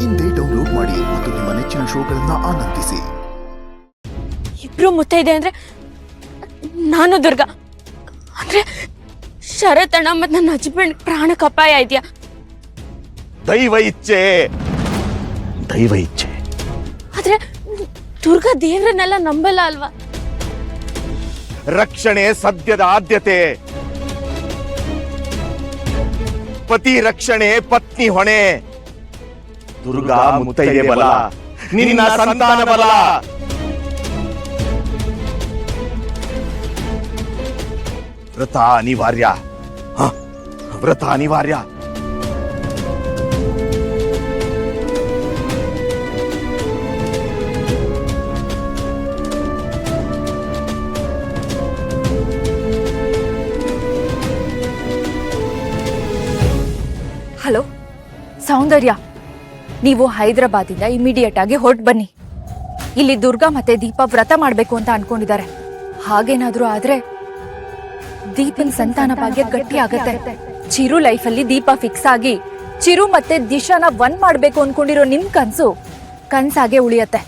ಇಂದೇ ಡೌನ್ಲೋಡ್ ಮಾಡಿ ಮತ್ತು ನಿಮ್ಮ ನೆಚ್ಚಿನ ಶೋಗಳನ್ನ ಆನಂದಿಸಿ. ಇಬ್ರು ಮುತ್ತೈದೆ ಅಂದ್ರೆ ನಾನು ದುರ್ಗಾ ಅಂದ್ರೆ ಶರತ್ ಅಣ್ಣ ಮತ್ತು ನನ್ನ ಹಸ್ಬೆಂಡ್ ಪ್ರಾಣಕ್ಕೆ ಅಪಾಯ ಇದೆಯಾ? ದೈವ ಇಚ್ಛೆ ಆದ್ರೆ ದುರ್ಗಾ ದೇವ್ರನ್ನೆಲ್ಲ ನಂಬಲ್ಲ ಅಲ್ವಾ? ರಕ್ಷಣೆ ಸದ್ಯದ ಆದ್ಯತೆ. ಪತಿ ರಕ್ಷಣೆ ಪತ್ನಿ ಹೊಣೆ. ದುರ್ಗಾ ಮುತ್ತೈದೆ ಬಲ, ನಿನ್ನ ಸಂತಾನ ಬಲ. ವ್ರತ ಅನಿವಾರ್ಯ, ವ್ರತ ಅನಿವಾರ್ಯ. ಹಲೋ ಸೌಂದರ್ಯ, ನೀವು ಹೈದರಾಬಾದಿಂದ ಇಮಿಡಿಯೇಟ್ ಆಗಿ ಹೊರಟು ಬನ್ನಿ. ಇಲ್ಲಿ ದುರ್ಗಾ ಮತ್ತೆ ದೀಪ ವ್ರತ ಮಾಡ್ಬೇಕು ಅಂತ ಅನ್ಕೊಂಡಿದ್ದಾರೆ. ಹಾಗೇನಾದ್ರೂ ಆದ್ರೆ ದೀಪನ್ ಸಂತಾನ ಭಾಗ್ಯ ಗಟ್ಟಿ ಆಗತ್ತೆ. ಚಿರು ಲೈಫಲ್ಲಿ ದೀಪ ಫಿಕ್ಸ್ ಆಗಿ ಚಿರು ಮತ್ತೆ ದಿಶಾನ ಒನ್ ಮಾಡ್ಬೇಕು ಅನ್ಕೊಂಡಿರೋ ನಿಮ್ ಕನ್ಸು ಕನ್ಸಾಗೆ ಉಳಿಯತ್ತೆ.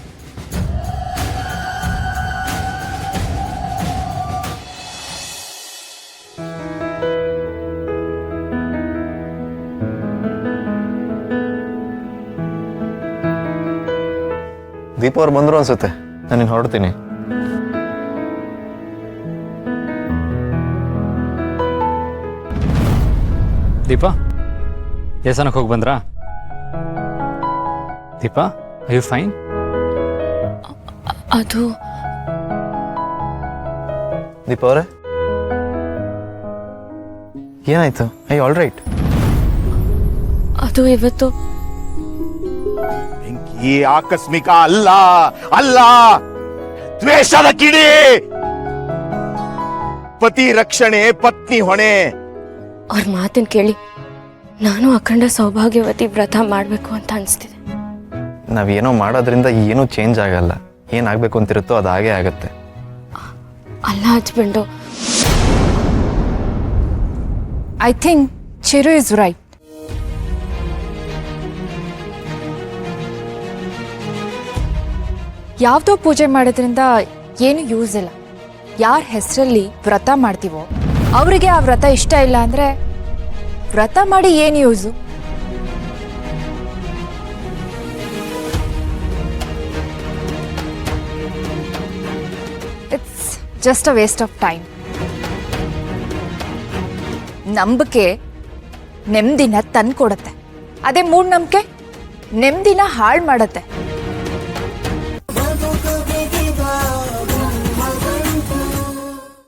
ದೀಪ ಅವ್ರು ಬಂದ್ರು ಅನ್ಸುತ್ತೆ, ನಾನು ಹೊರಡ್ತೀನಿ. ದೀಪಾ, ದೇವಸ್ಥಾನಕ್ಕೆ ಹೋಗಿ ಬಂದ್ರಾ? Deepa, I you fine? ಅದು ದೀಪ ಅವರೇ, ಏನಾಯ್ತು? I all right? ಅದು ಇವತ್ತು ಈ ಆಕಸ್ಮಿಕ ಅಲ್ಲ ಅಲ್ಲ, ದ್ವೇಷದ ಕಿಡಿ. ಪತಿ ರಕ್ಷಣೆ ಪತ್ನಿ ಹೊಣೆ. ಅವ್ರ ಮಾತನ್ನ ಕೇಳಿ ನಾನು ಅಖಂಡ ಸೌಭಾಗ್ಯವತಿ ವ್ರತ ಮಾಡ್ಬೇಕು ಅಂತ ಅನ್ಸ್ತಿದೆ. ನಾವೇನೋ ಮಾಡೋದ್ರಿಂದ ಏನೂ ಚೇಂಜ್ ಆಗಲ್ಲ. ಏನಾಗಬೇಕು ಅಂತಿರುತ್ತೋ ಅದು ಹಾಗೇ ಆಗತ್ತೆ. ಅಲ್ಲ husband, I think Chiru is right. ಯಾವ್ದೋ ಪೂಜೆ ಮಾಡೋದ್ರಿಂದ ಏನು ಯೂಸ್ ಇಲ್ಲ. ಯಾರ ಹೆಸರಲ್ಲಿ ವ್ರತ ಮಾಡ್ತೀವೋ ಅವರಿಗೆ ಆ ವ್ರತ ಇಷ್ಟ ಇಲ್ಲ ಅಂದ್ರೆ ವ್ರತ ಮಾಡಿ ಏನು use? It's just a waste of time. ನಂಬಿಕೆ ನೆಮ್ಮದಿನ ತಂದ್ಕೊಡತ್ತೆ, ಅದೇ ಮೂಢನಂಬಿಕೆ ನೆಮ್ಮದಿನ ಹಾಳು ಮಾಡತ್ತೆ.